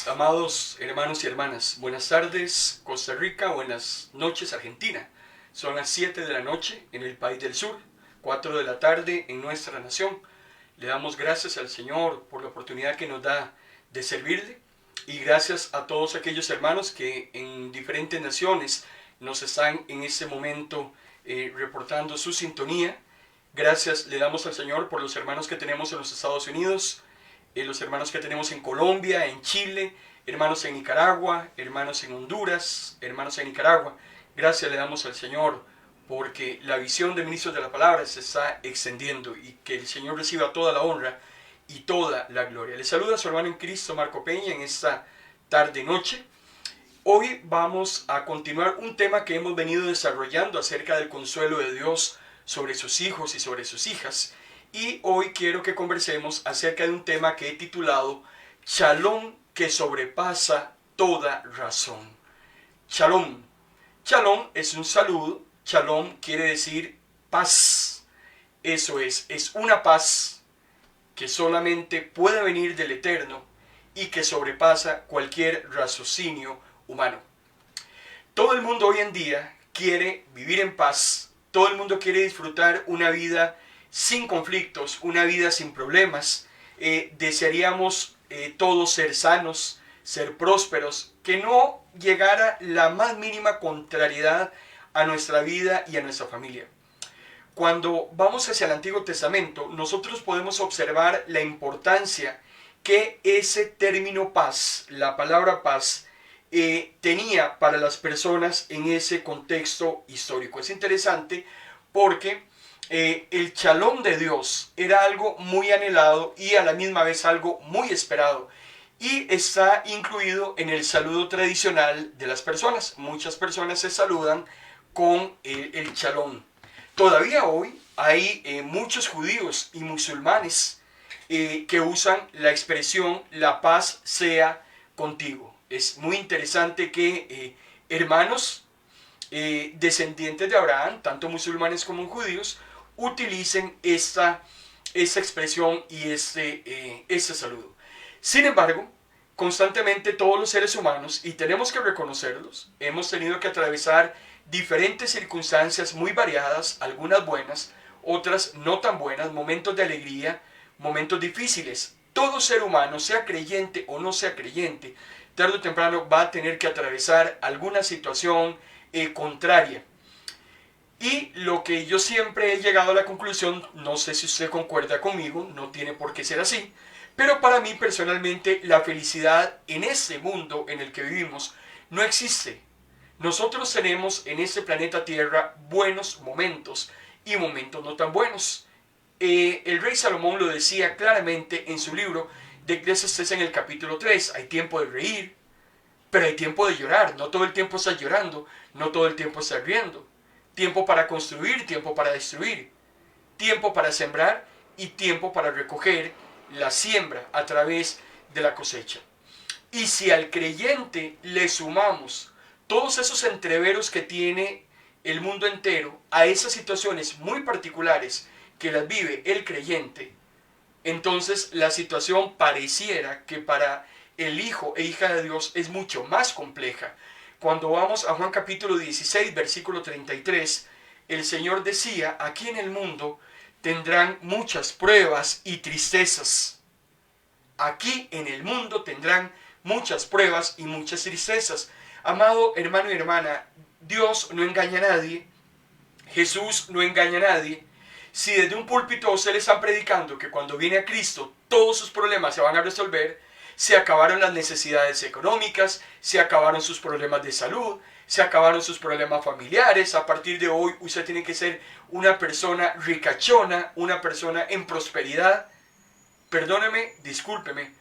Mis amados hermanos y hermanas, buenas tardes Costa Rica, buenas noches Argentina. Son las 7 de la noche en el país del sur, 4 de la tarde en nuestra nación. Le damos gracias al Señor por la oportunidad que nos da de servirle y gracias a todos aquellos hermanos que en diferentes naciones nos están en este momento reportando su sintonía. Gracias le damos al Señor por los hermanos que tenemos en los Estados Unidos, los hermanos que tenemos en Colombia, en Chile, hermanos en Nicaragua, hermanos en Honduras, hermanos en Nicaragua. Gracias le damos al Señor porque la visión de ministros de la palabra se está extendiendo y que el Señor reciba toda la honra y toda la gloria. Le saluda a su hermano en Cristo, Marco Peña, en esta tarde-noche. Hoy vamos a continuar un tema que hemos venido desarrollando acerca del consuelo de Dios sobre sus hijos y sobre sus hijas. Y hoy quiero que conversemos acerca de un tema que he titulado Shalom que sobrepasa toda razón. Shalom. Shalom es un saludo. Shalom quiere decir paz. Eso es una paz que solamente puede venir del Eterno y que sobrepasa cualquier raciocinio humano. Todo el mundo hoy en día quiere vivir en paz. Todo el mundo quiere disfrutar una vida sin conflictos, una vida sin problemas. Desearíamos todos ser sanos, ser prósperos, que no llegara la más mínima contrariedad a nuestra vida y a nuestra familia. Cuando vamos hacia el Antiguo Testamento, nosotros podemos observar la importancia que ese término paz, la palabra paz, tenía para las personas en ese contexto histórico. Es interesante porque el shalom de Dios era algo muy anhelado y a la misma vez algo muy esperado. Y está incluido en el saludo tradicional de las personas. Muchas personas se saludan con el shalom. Todavía hoy hay muchos judíos y musulmanes que usan la expresión la paz sea contigo. Es muy interesante que hermanos descendientes de Abraham, tanto musulmanes como judíos, utilicen esta expresión y este saludo. Sin embargo, constantemente todos los seres humanos, y tenemos que reconocerlos, hemos tenido que atravesar diferentes circunstancias muy variadas, algunas buenas, otras no tan buenas, momentos de alegría, momentos difíciles. Todo ser humano, sea creyente o no sea creyente, tarde o temprano va a tener que atravesar alguna situación contraria. Y lo que yo siempre he llegado a la conclusión, no sé si usted concuerda conmigo, no tiene por qué ser así, pero para mí personalmente la felicidad en este mundo en el que vivimos no existe. Nosotros tenemos en este planeta Tierra buenos momentos y momentos no tan buenos. El rey Salomón lo decía claramente en su libro de Eclesiastés en el capítulo 3, hay tiempo de reír, pero hay tiempo de llorar, no todo el tiempo estás llorando, no todo el tiempo estás riendo. Tiempo para construir, tiempo para destruir, tiempo para sembrar y tiempo para recoger la siembra a través de la cosecha. Y si al creyente le sumamos todos esos entreveros que tiene el mundo entero a esas situaciones muy particulares que las vive el creyente, entonces la situación pareciera que para el hijo e hija de Dios es mucho más compleja. Cuando vamos a Juan capítulo 16, versículo 33, el Señor decía, aquí en el mundo tendrán muchas pruebas y tristezas. Aquí en el mundo tendrán muchas pruebas y muchas tristezas. Amado hermano y hermana, Dios no engaña a nadie, Jesús no engaña a nadie. Si desde un púlpito a usted le están predicando que cuando viene a Cristo todos sus problemas se van a resolver, se acabaron las necesidades económicas, se acabaron sus problemas de salud, se acabaron sus problemas familiares. A partir de hoy usted tiene que ser una persona ricachona, una persona en prosperidad. Perdóneme, discúlpeme,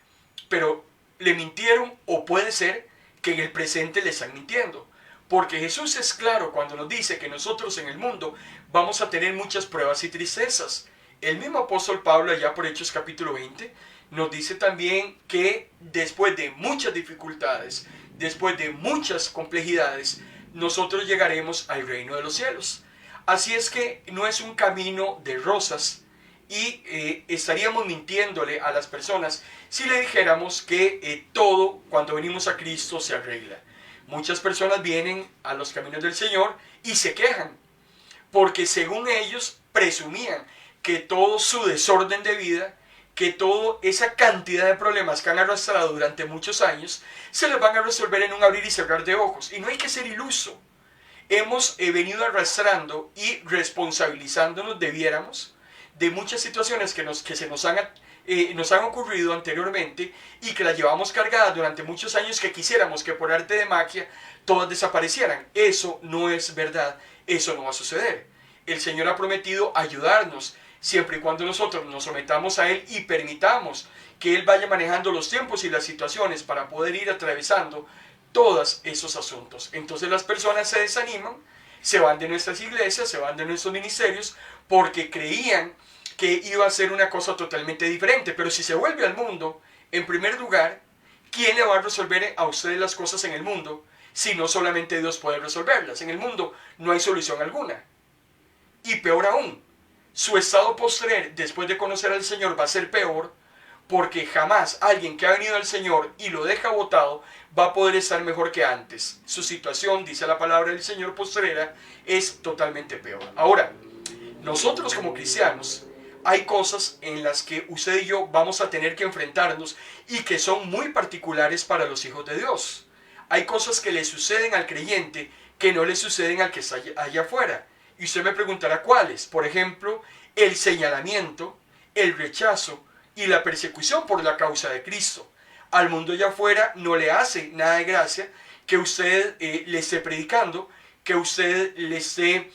pero le mintieron o puede ser que en el presente le están mintiendo. Porque Jesús es claro cuando nos dice que nosotros en el mundo vamos a tener muchas pruebas y tristezas. El mismo apóstol Pablo allá por Hechos capítulo 20 nos dice también que después de muchas dificultades, después de muchas complejidades, nosotros llegaremos al reino de los cielos. Así es que no es un camino de rosas y estaríamos mintiéndole a las personas si le dijéramos que todo cuando venimos a Cristo se arregla. Muchas personas vienen a los caminos del Señor y se quejan, porque según ellos presumían que todo su desorden de vida, que toda esa cantidad de problemas que han arrastrado durante muchos años, se les van a resolver en un abrir y cerrar de ojos. Y no hay que ser iluso. Hemos venido arrastrando y responsabilizándonos, debiéramos, de muchas situaciones que nos han ocurrido anteriormente y que las llevamos cargadas durante muchos años, que quisiéramos que por arte de magia todas desaparecieran. Eso no es verdad, eso no va a suceder. El Señor ha prometido ayudarnos siempre y cuando nosotros nos sometamos a Él y permitamos que Él vaya manejando los tiempos y las situaciones para poder ir atravesando todos esos asuntos. Entonces las personas se desaniman, se van de nuestras iglesias, se van de nuestros ministerios, porque creían que iba a ser una cosa totalmente diferente. Pero si se vuelve al mundo, en primer lugar, ¿quién le va a resolver a ustedes las cosas en el mundo si no solamente Dios puede resolverlas? En el mundo no hay solución alguna. Y peor aún, su estado postrer después de conocer al Señor va a ser peor, porque jamás alguien que ha venido al Señor y lo deja botado va a poder estar mejor que antes. Su situación, dice la palabra del Señor, postrera es totalmente peor. Ahora, nosotros como cristianos, hay cosas en las que usted y yo vamos a tener que enfrentarnos y que son muy particulares para los hijos de Dios. Hay cosas que le suceden al creyente que no le suceden al que está allá afuera. Y usted me preguntará cuáles. Por ejemplo, el señalamiento, el rechazo y la persecución por la causa de Cristo. Al mundo allá afuera no le hace nada de gracia que usted le esté predicando, que usted le esté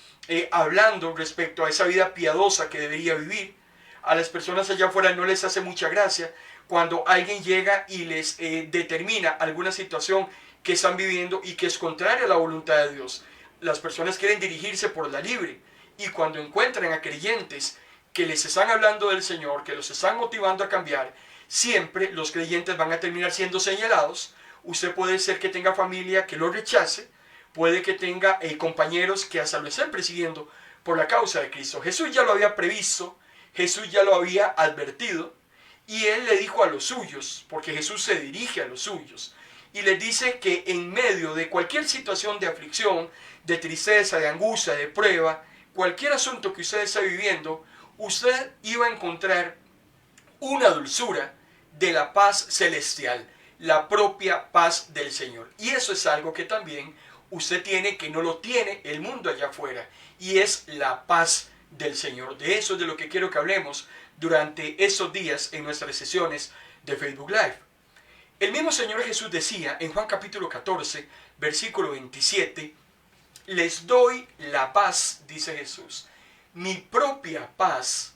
hablando respecto a esa vida piadosa que debería vivir. A las personas allá afuera no les hace mucha gracia cuando alguien llega y les determina alguna situación que están viviendo y que es contraria a la voluntad de Dios. Las personas quieren dirigirse por la libre, y cuando encuentran a creyentes que les están hablando del Señor, que los están motivando a cambiar, siempre los creyentes van a terminar siendo señalados. Usted puede ser que tenga familia que lo rechace, puede que tenga compañeros que hasta lo estén persiguiendo por la causa de Cristo. Jesús ya lo había previsto, Jesús ya lo había advertido, y Él le dijo a los suyos, porque Jesús se dirige a los suyos, y les dice que en medio de cualquier situación de aflicción, de tristeza, de angustia, de prueba, cualquier asunto que usted esté viviendo, usted iba a encontrar una dulzura de la paz celestial, la propia paz del Señor. Y eso es algo que también usted tiene, que no lo tiene el mundo allá afuera, y es la paz del Señor. De eso es de lo que quiero que hablemos durante esos días en nuestras sesiones de Facebook Live. El mismo Señor Jesús decía en Juan capítulo 14, versículo 27, les doy la paz, dice Jesús, mi propia paz,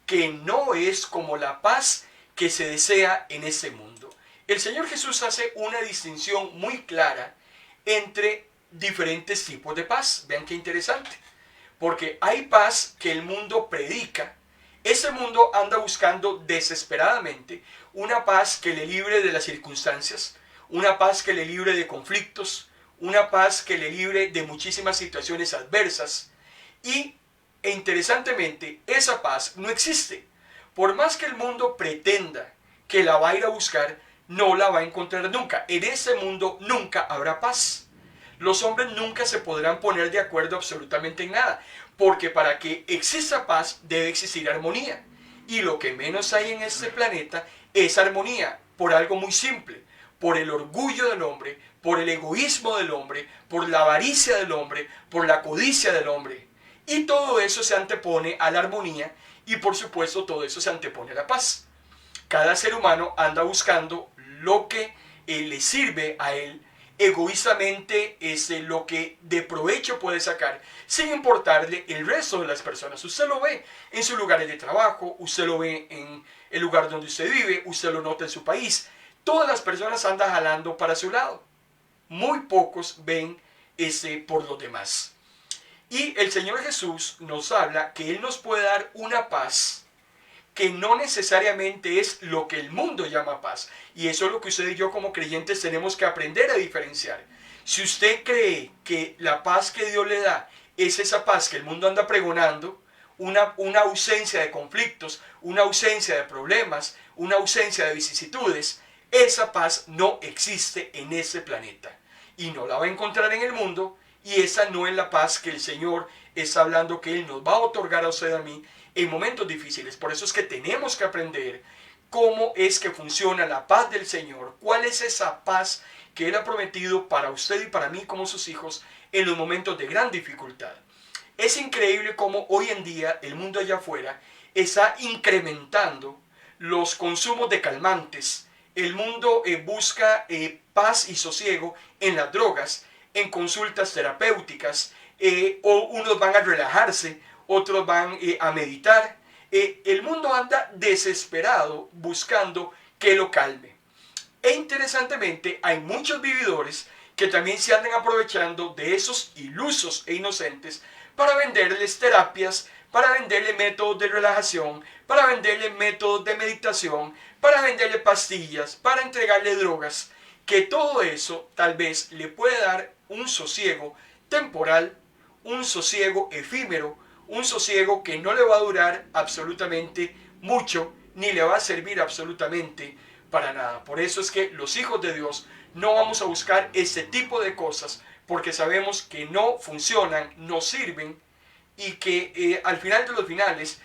que no es como la paz que se desea en este mundo. El Señor Jesús hace una distinción muy clara entre diferentes tipos de paz. Vean qué interesante. Porque hay paz que el mundo predica. Ese mundo anda buscando desesperadamente una paz que le libre de las circunstancias, una paz que le libre de conflictos, una paz que le libre de muchísimas situaciones adversas. E interesantemente, esa paz no existe. Por más que el mundo pretenda que la va a ir a buscar, no la va a encontrar nunca. En ese mundo nunca habrá paz. Los hombres nunca se podrán poner de acuerdo absolutamente en nada, porque para que exista paz debe existir armonía. Y lo que menos hay en este planeta es armonía, por algo muy simple, por el orgullo del hombre, por el egoísmo del hombre, por la avaricia del hombre, por la codicia del hombre. Y todo eso se antepone a la armonía, y por supuesto todo eso se antepone a la paz. Cada ser humano anda buscando lo que le sirve a él, egoístamente es lo que de provecho puede sacar, sin importarle el resto de las personas. Usted lo ve en sus lugares de trabajo, usted lo ve en el lugar donde usted vive, usted lo nota en su país. Todas las personas andan jalando para su lado. Muy pocos ven por los demás. Y el Señor Jesús nos habla que Él nos puede dar una paz que no necesariamente es lo que el mundo llama paz. Y eso es lo que usted y yo como creyentes tenemos que aprender a diferenciar. Si usted cree que la paz que Dios le da es esa paz que el mundo anda pregonando, una ausencia de conflictos, una ausencia de problemas, una ausencia de vicisitudes, esa paz no existe en ese planeta. Y no la va a encontrar en el mundo, y esa no es la paz que el Señor está hablando que Él nos va a otorgar a usted y a mí en momentos difíciles. Por eso es que tenemos que aprender cómo es que funciona la paz del Señor, cuál es esa paz que Él ha prometido para usted y para mí como sus hijos en los momentos de gran dificultad. Es increíble cómo hoy en día el mundo allá afuera está incrementando los consumos de calmantes. El mundo busca paz y sosiego en las drogas, en consultas terapéuticas, o unos van a relajarse, otros van a meditar. El mundo anda desesperado buscando que lo calme. E interesantemente hay muchos vividores que también se andan aprovechando de esos ilusos e inocentes para venderles terapias, para venderle métodos de relajación, para venderle métodos de meditación, para venderle pastillas, para entregarle drogas, que todo eso tal vez le puede dar un sosiego temporal, un sosiego efímero, un sosiego que no le va a durar absolutamente mucho, ni le va a servir absolutamente para nada. Por eso es que los hijos de Dios no vamos a buscar ese tipo de cosas, porque sabemos que no funcionan, no sirven, y que al final de los finales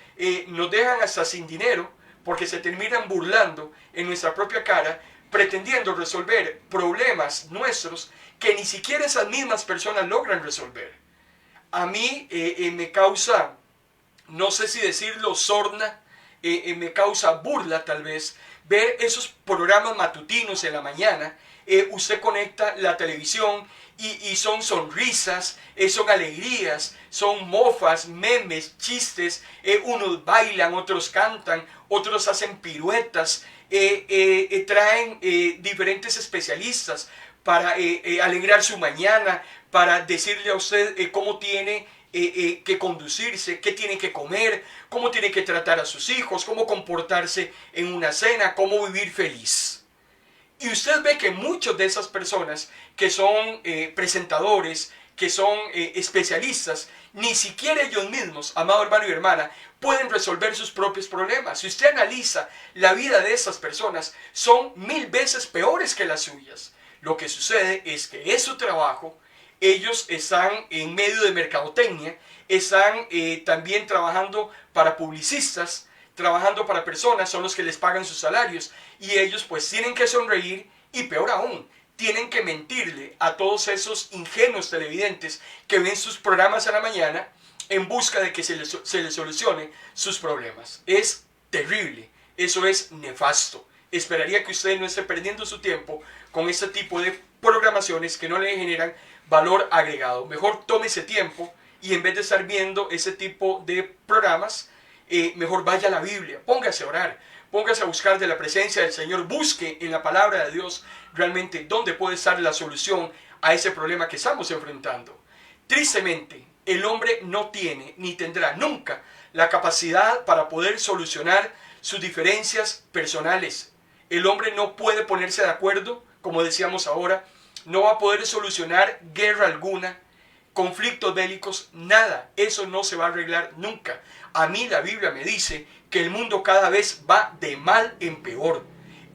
nos dejan hasta sin dinero, porque se terminan burlando en nuestra propia cara, pretendiendo resolver problemas nuestros que ni siquiera esas mismas personas logran resolver. A mí me causa, no sé si decirlo, sorna, me causa burla tal vez, ver esos programas matutinos en la mañana. Usted conecta la televisión y son sonrisas, son alegrías, son mofas, memes, chistes, unos bailan, otros cantan, otros hacen piruetas, traen diferentes especialistas para alegrar su mañana, para decirle a usted cómo tiene que conducirse, qué tiene que comer, cómo tiene que tratar a sus hijos, cómo comportarse en una cena, cómo vivir feliz. Y usted ve que muchas de esas personas que son presentadores, que son especialistas, ni siquiera ellos mismos, amado hermano y hermana, pueden resolver sus propios problemas. Si usted analiza la vida de esas personas, son 1000 veces peores que las suyas. Lo que sucede es que es su trabajo, ellos están en medio de mercadotecnia, están también trabajando para publicistas, trabajando para personas, son los que les pagan sus salarios, y ellos pues tienen que sonreír, y peor aún, tienen que mentirle a todos esos ingenuos televidentes que ven sus programas a la mañana en busca de que se les solucione sus problemas. Es terrible, eso es nefasto. Esperaría que usted no esté perdiendo su tiempo con este tipo de programaciones que no le generan valor agregado. Mejor tome ese tiempo y en vez de estar viendo ese tipo de programas, mejor vaya a la Biblia, póngase a orar, póngase a buscar de la presencia del Señor, busque en la palabra de Dios realmente dónde puede estar la solución a ese problema que estamos enfrentando. Tristemente, el hombre no tiene ni tendrá nunca la capacidad para poder solucionar sus diferencias personales. El hombre no puede ponerse de acuerdo, como decíamos ahora, no va a poder solucionar guerra alguna, conflictos bélicos, nada. Eso no se va a arreglar nunca. A mí la Biblia me dice que el mundo cada vez va de mal en peor.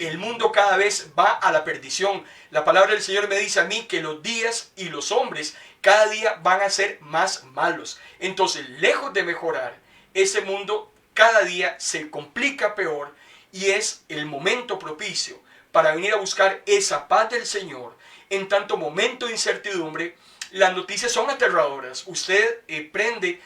El mundo cada vez va a la perdición. La palabra del Señor me dice a mí que los días y los hombres cada día van a ser más malos. Entonces, lejos de mejorar, ese mundo cada día se complica peor, y es el momento propicio para venir a buscar esa paz del Señor. En tanto momento de incertidumbre, las noticias son aterradoras. Usted prende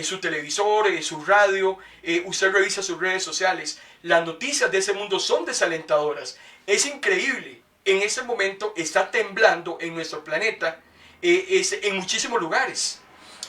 su televisor, su radio, usted revisa sus redes sociales. Las noticias de ese mundo son desalentadoras. Es increíble. En ese momento está temblando en nuestro planeta, en muchísimos lugares.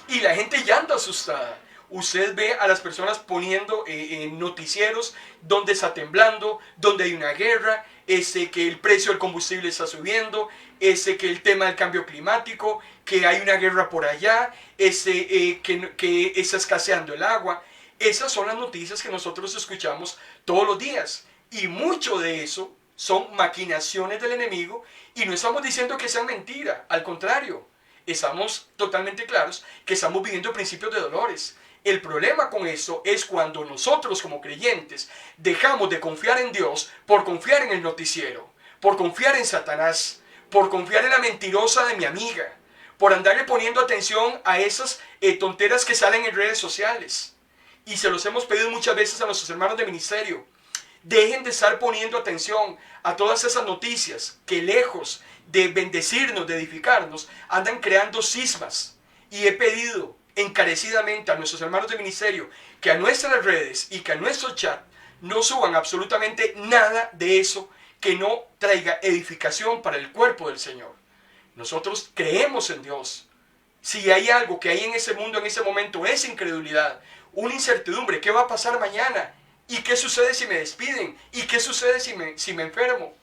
Y la gente ya anda asustada. Usted ve a las personas poniendo noticieros donde está temblando, donde hay una guerra, que el precio del combustible está subiendo, que el tema del cambio climático, que hay una guerra por allá, que está escaseando el agua. Esas son las noticias que nosotros escuchamos todos los días. Y mucho de eso son maquinaciones del enemigo, y no estamos diciendo que sean mentira, al contrario, estamos totalmente claros que estamos viviendo principios de dolores. El problema con eso es cuando nosotros como creyentes dejamos de confiar en Dios por confiar en el noticiero, por confiar en Satanás, por confiar en la mentirosa de mi amiga, por andarle poniendo atención a esas tonteras que salen en redes sociales. Y se los hemos pedido muchas veces a nuestros hermanos de ministerio. Dejen de estar poniendo atención a todas esas noticias que lejos de bendecirnos, de edificarnos, andan creando cismas. Y he pedido encarecidamente a nuestros hermanos de ministerio que a nuestras redes y que a nuestro chat no suban absolutamente nada de eso que no traiga edificación para el cuerpo del Señor. Nosotros creemos en Dios. Si hay algo que hay en ese mundo en ese momento es incredulidad, una incertidumbre. ¿Qué va a pasar mañana? ¿Y qué sucede si me despiden? ¿Y qué sucede si me enfermo?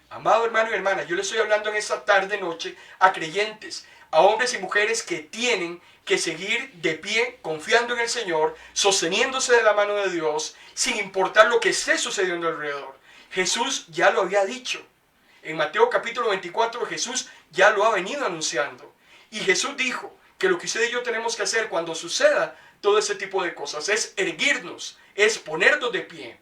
Amado hermano y hermana, yo le estoy hablando en esta tarde noche a creyentes, a hombres y mujeres que tienen que seguir de pie, confiando en el Señor, sosteniéndose de la mano de Dios, sin importar lo que esté sucediendo alrededor. Jesús ya lo había dicho. En Mateo capítulo 24 Jesús ya lo ha venido anunciando. Y Jesús dijo que lo que usted y yo tenemos que hacer cuando suceda todo ese tipo de cosas es erguirnos, es ponernos de pie,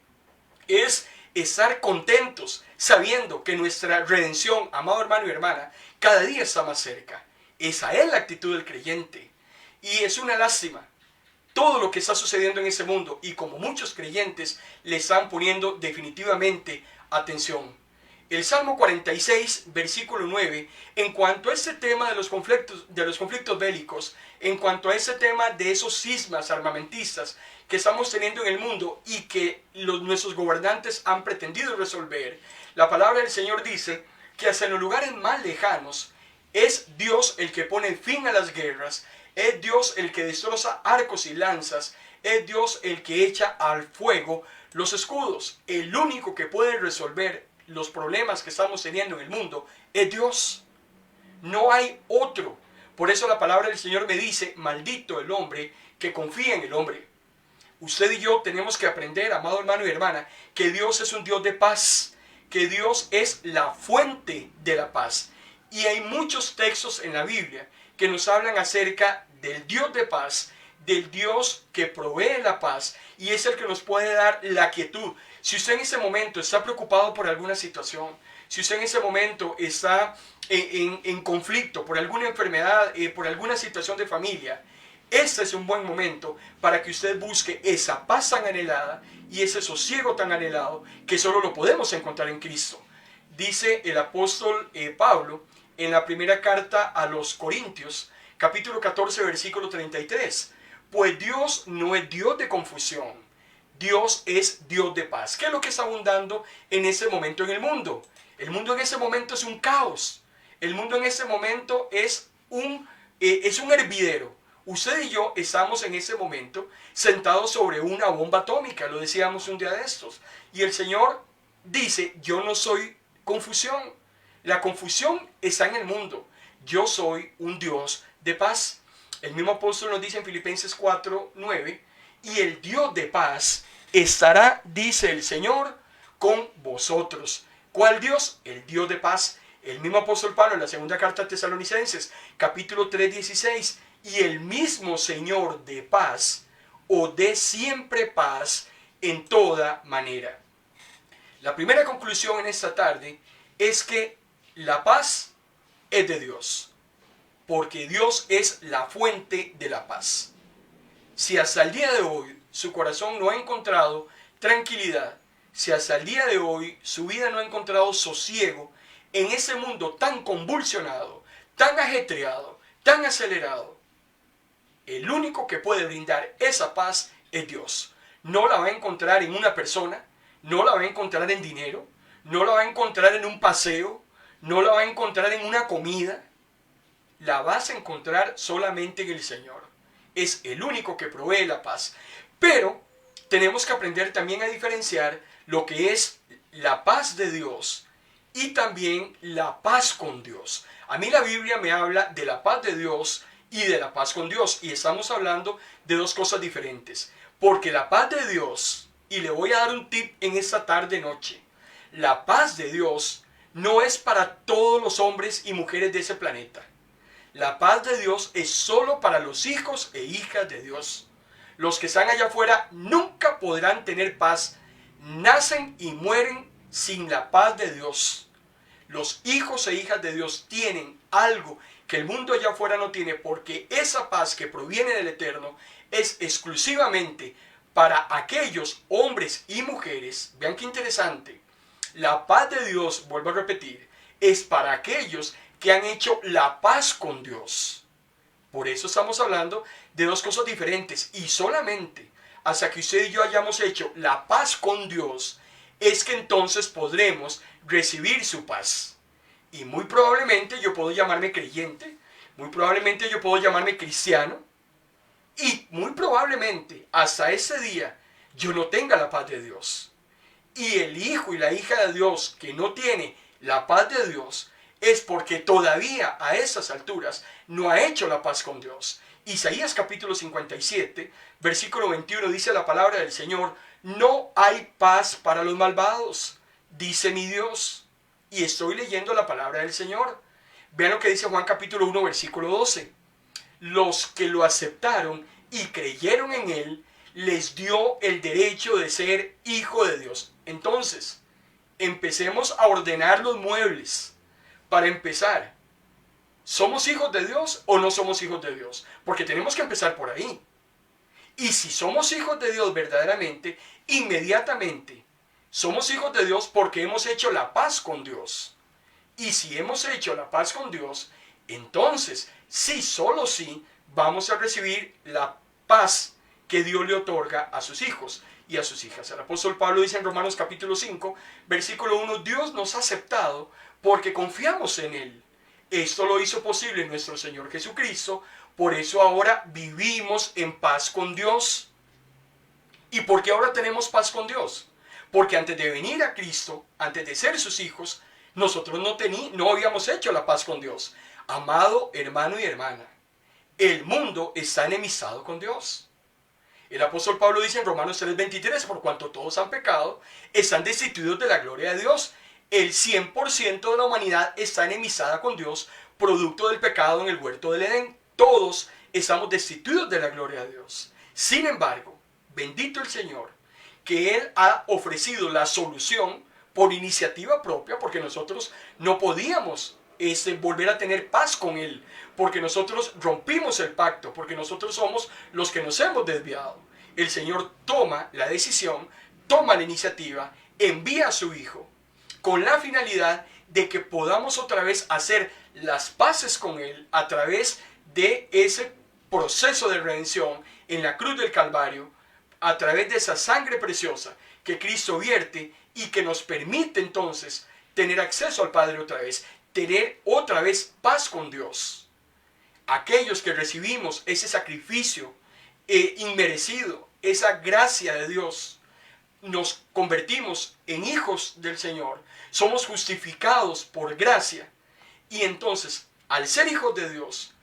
es estar contentos sabiendo que nuestra redención, amado hermano y hermana, cada día está más cerca. Esa es la actitud del creyente. Y es una lástima todo lo que está sucediendo en ese mundo y como muchos creyentes le están poniendo definitivamente atención. El Salmo 46, versículo 9, en cuanto a este tema de los conflictos bélicos, en cuanto a ese tema de esos cismas armamentistas que estamos teniendo en el mundo y que nuestros gobernantes han pretendido resolver, la palabra del Señor dice que hasta en los lugares más lejanos es Dios el que pone fin a las guerras, es Dios el que destroza arcos y lanzas, es Dios el que echa al fuego los escudos. El único que puede resolver los problemas que estamos teniendo en el mundo es Dios. No hay otro. Por eso la palabra del Señor me dice, maldito el hombre que confía en el hombre. Usted y yo tenemos que aprender, amado hermano y hermana, que Dios es un Dios de paz, que Dios es la fuente de la paz. Y hay muchos textos en la Biblia que nos hablan acerca del Dios de paz, del Dios que provee la paz y es el que nos puede dar la quietud. Si usted en ese momento está preocupado por alguna situación, si usted en ese momento está en conflicto por alguna enfermedad, por alguna situación de familia, este es un buen momento para que usted busque esa paz tan anhelada y ese sosiego tan anhelado que solo lo podemos encontrar en Cristo. Dice el apóstol Pablo en la primera carta a los Corintios, capítulo 14, versículo 33. Pues Dios no es Dios de confusión, Dios es Dios de paz. ¿Qué es lo que está abundando en ese momento en el mundo? El mundo en ese momento es un caos. El mundo en ese momento es un hervidero. Usted y yo estamos en ese momento sentados sobre una bomba atómica, lo decíamos un día de estos. Y el Señor dice, yo no soy confusión. La confusión está en el mundo. Yo soy un Dios de paz. El mismo apóstol nos dice en Filipenses 4, 9, y el Dios de paz estará, dice el Señor, con vosotros. ¿Cuál Dios? El Dios de paz. El mismo apóstol Pablo en la segunda carta a Tesalonicenses, capítulo 3, 16, y el mismo Señor de paz, o dé siempre paz en toda manera. La primera conclusión en esta tarde es que la paz es de Dios, porque Dios es la fuente de la paz. Si hasta el día de hoy su corazón no ha encontrado tranquilidad, si hasta el día de hoy su vida no ha encontrado sosiego en ese mundo tan convulsionado, tan ajetreado, tan acelerado, el único que puede brindar esa paz es Dios. No la va a encontrar en una persona, no la va a encontrar en dinero, no la va a encontrar en un paseo, no la va a encontrar en una comida. La vas a encontrar solamente en el Señor. Es el único que provee la paz. Pero tenemos que aprender también a diferenciar lo que es la paz de Dios y también la paz con Dios. A mí la Biblia me habla de la paz de Dios y de la paz con Dios. Y estamos hablando de dos cosas diferentes. Porque la paz de Dios, y le voy a dar un tip en esta tarde noche, la paz de Dios no es para todos los hombres y mujeres de ese planeta. La paz de Dios es solo para los hijos e hijas de Dios. Los que están allá afuera nunca podrán tener paz. Nacen y mueren sin la paz de Dios. Los hijos e hijas de Dios tienen algo que el mundo allá afuera no tiene, porque esa paz que proviene del Eterno es exclusivamente para aquellos hombres y mujeres. Vean qué interesante. La paz de Dios, vuelvo a repetir, es para aquellos que han hecho la paz con Dios. Por eso estamos hablando de dos cosas diferentes, y solamente hasta que usted y yo hayamos hecho la paz con Dios es que entonces podremos recibir su paz. Y muy probablemente yo puedo llamarme creyente, muy probablemente yo puedo llamarme cristiano, y muy probablemente hasta ese día yo no tenga la paz de Dios. Y el hijo y la hija de Dios que no tiene la paz de Dios es porque todavía a esas alturas no ha hecho la paz con Dios. Isaías capítulo 57, versículo 21 dice la palabra del Señor: no hay paz para los malvados, dice mi Dios. Y estoy leyendo la palabra del Señor. Vean lo que dice Juan capítulo 1, versículo 12. Los que lo aceptaron y creyeron en Él, les dio el derecho de ser hijo de Dios. Entonces, empecemos a ordenar los muebles. Para empezar, ¿somos hijos de Dios o no somos hijos de Dios? Porque tenemos que empezar por ahí. Y si somos hijos de Dios verdaderamente, inmediatamente somos hijos de Dios porque hemos hecho la paz con Dios. Y si hemos hecho la paz con Dios, entonces, sí, solo sí, vamos a recibir la paz que Dios le otorga a sus hijos y a sus hijas. El apóstol Pablo dice en Romanos capítulo 5, versículo 1, Dios nos ha aceptado porque confiamos en Él. Esto lo hizo posible nuestro Señor Jesucristo, por eso ahora vivimos en paz con Dios. ¿Y por qué ahora tenemos paz con Dios? Porque antes de venir a Cristo, antes de ser sus hijos, nosotros no habíamos hecho la paz con Dios. Amado hermano y hermana, el mundo está enemistado con Dios. El apóstol Pablo dice en Romanos 3:23, por cuanto todos han pecado, están destituidos de la gloria de Dios. El 100% de la humanidad está enemistada con Dios, producto del pecado en el huerto del Edén. Todos estamos destituidos de la gloria de Dios. Sin embargo, bendito el Señor, que Él ha ofrecido la solución por iniciativa propia, porque nosotros no podíamos volver a tener paz con Él, porque nosotros rompimos el pacto, porque nosotros somos los que nos hemos desviado. El Señor toma la decisión, toma la iniciativa, envía a su Hijo, con la finalidad de que podamos otra vez hacer las paces con Él a través de ese proceso de redención en la cruz del Calvario, a través de esa sangre preciosa que Cristo vierte y que nos permite entonces tener acceso al Padre otra vez, tener otra vez paz con Dios. Aquellos que recibimos ese sacrificio inmerecido, esa gracia de Dios, nos convertimos en hijos del Señor, somos justificados por gracia, y entonces, al ser hijos de Dios,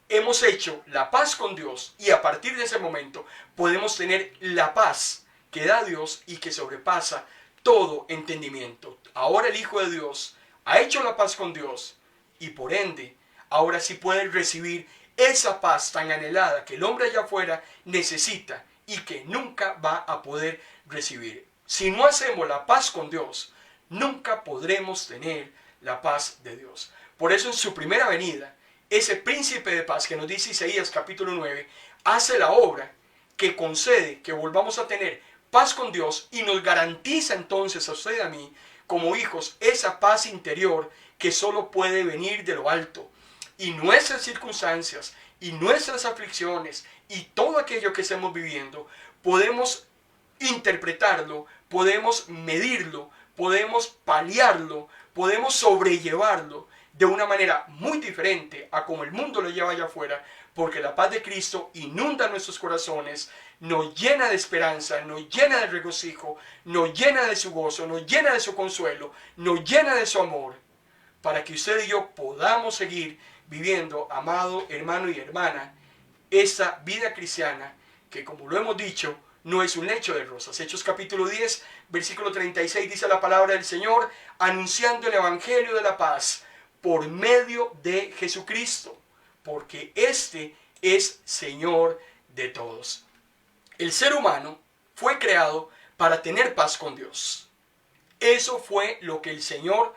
hemos hecho la paz con Dios, y a partir de ese momento podemos tener la paz que da Dios y que sobrepasa todo entendimiento. Ahora el Hijo de Dios ha hecho la paz con Dios, y por ende, ahora sí puede recibir esa paz tan anhelada que el hombre allá afuera necesita y que nunca va a poder recibir. Si no hacemos la paz con Dios, nunca podremos tener la paz de Dios. Por eso en su primera venida, ese príncipe de paz que nos dice Isaías capítulo 9, hace la obra que concede que volvamos a tener paz con Dios y nos garantiza entonces a usted y a mí, como hijos, esa paz interior que solo puede venir de lo alto. Y nuestras circunstancias y nuestras aflicciones y todo aquello que estemos viviendo, podemos interpretarlo, podemos medirlo, podemos paliarlo, podemos sobrellevarlo de una manera muy diferente a como el mundo lo lleva allá afuera, porque la paz de Cristo inunda nuestros corazones, nos llena de esperanza, nos llena de regocijo, nos llena de su gozo, nos llena de su consuelo, nos llena de su amor, para que usted y yo podamos seguir viviendo, amado hermano y hermana, esa vida cristiana que, como lo hemos dicho, no es un lecho de rosas. Hechos capítulo 10, versículo 36 dice la palabra del Señor, anunciando el evangelio de la paz por medio de Jesucristo, porque este es Señor de todos. El ser humano fue creado para tener paz con Dios. Eso fue lo que el Señor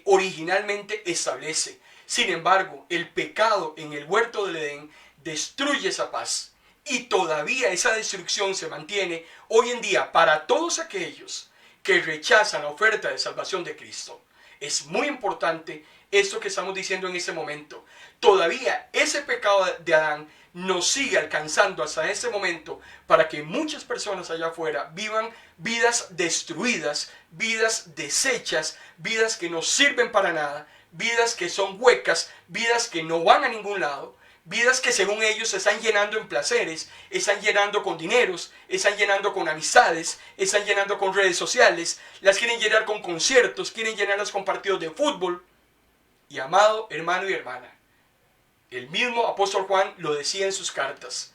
originalmente establece. Sin embargo, el pecado en el huerto del Edén destruye esa paz. Y todavía esa destrucción se mantiene hoy en día para todos aquellos que rechazan la oferta de salvación de Cristo. Es muy importante esto que estamos diciendo en este momento. Todavía ese pecado de Adán nos sigue alcanzando hasta este momento para que muchas personas allá afuera vivan vidas destruidas, vidas deshechas, vidas que no sirven para nada, vidas que son huecas, vidas que no van a ningún lado, vidas que según ellos se están llenando en placeres, están llenando con dineros, están llenando con amistades, están llenando con redes sociales, las quieren llenar con conciertos, quieren llenarlas con partidos de fútbol. Y amado hermano y hermana, el mismo apóstol Juan lo decía en sus cartas.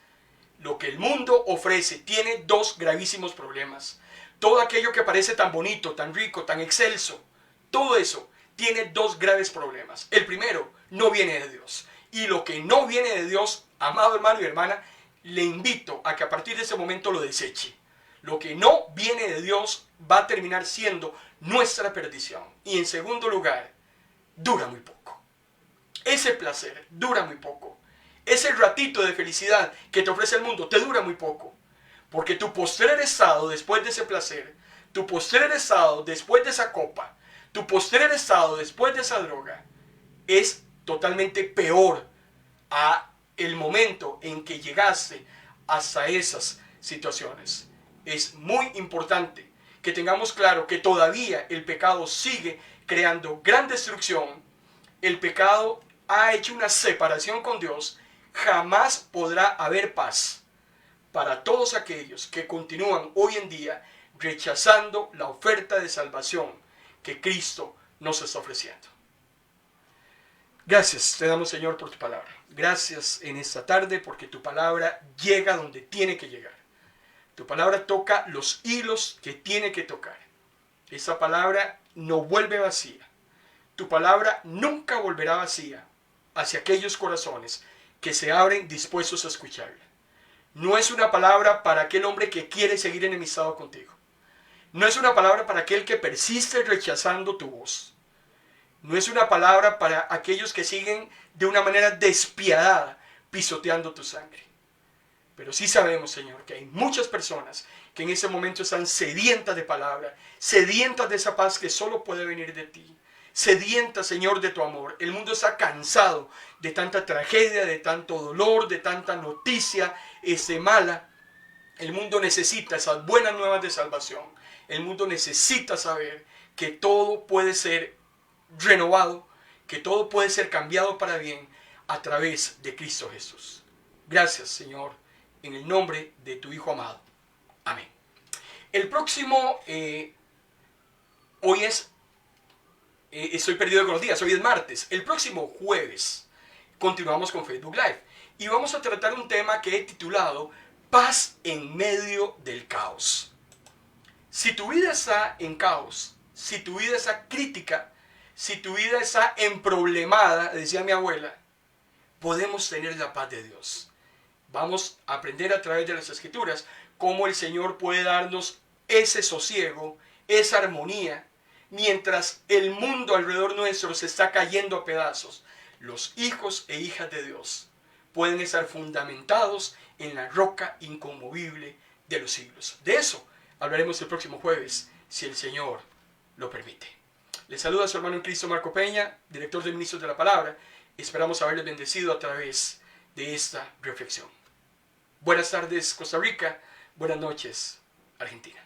Lo que el mundo ofrece tiene dos gravísimos problemas. Todo aquello que parece tan bonito, tan rico, tan excelso, todo eso tiene dos graves problemas. El primero, no viene de Dios. Y lo que no viene de Dios, amado hermano y hermana, le invito a que a partir de ese momento lo deseche. Lo que no viene de Dios va a terminar siendo nuestra perdición. Y en segundo lugar, dura muy poco. Ese placer dura muy poco. Ese ratito de felicidad que te ofrece el mundo te dura muy poco. Porque tu postrer estado después de ese placer, tu postrer estado después de esa copa, tu postrer estado después de esa droga, es totalmente peor a el momento en que llegaste hasta esas situaciones. Es muy importante que tengamos claro que todavía el pecado sigue creando gran destrucción. El pecado ha hecho una separación con Dios. Jamás podrá haber paz para todos aquellos que continúan hoy en día rechazando la oferta de salvación que Cristo nos está ofreciendo. Gracias te damos, Señor, por tu palabra. Gracias en esta tarde porque tu palabra llega donde tiene que llegar. Tu palabra toca los hilos que tiene que tocar. Esa palabra no vuelve vacía. Tu palabra nunca volverá vacía hacia aquellos corazones que se abren dispuestos a escucharla. No es una palabra para aquel hombre que quiere seguir enemistado contigo. No es una palabra para aquel que persiste rechazando tu voz. No es una palabra para aquellos que siguen de una manera despiadada pisoteando tu sangre. Pero sí sabemos, Señor, que hay muchas personas que en ese momento están sedientas de palabra, sedientas de esa paz que solo puede venir de ti. Sedientas, Señor, de tu amor. El mundo está cansado de tanta tragedia, de tanto dolor, de tanta noticia mala. El mundo necesita esas buenas nuevas de salvación. El mundo necesita saber que todo puede ser renovado, que todo puede ser cambiado para bien a través de Cristo Jesús. Gracias, Señor, en el nombre de tu Hijo amado. Amén. El próximo, estoy perdido con los días, hoy es martes. El próximo jueves continuamos con Facebook Live y vamos a tratar un tema que he titulado Paz en medio del caos. Si tu vida está en caos, si tu vida está crítica, si tu vida está emproblemada, decía mi abuela, podemos tener la paz de Dios. Vamos a aprender a través de las Escrituras cómo el Señor puede darnos ese sosiego, esa armonía, mientras el mundo alrededor nuestro se está cayendo a pedazos. Los hijos e hijas de Dios pueden estar fundamentados en la roca inconmovible de los siglos. De eso hablaremos el próximo jueves, si el Señor lo permite. Les saluda su hermano en Cristo, Marco Peña, director de Ministros de la Palabra. Esperamos haberles bendecido a través de esta reflexión. Buenas tardes, Costa Rica. Buenas noches, Argentina.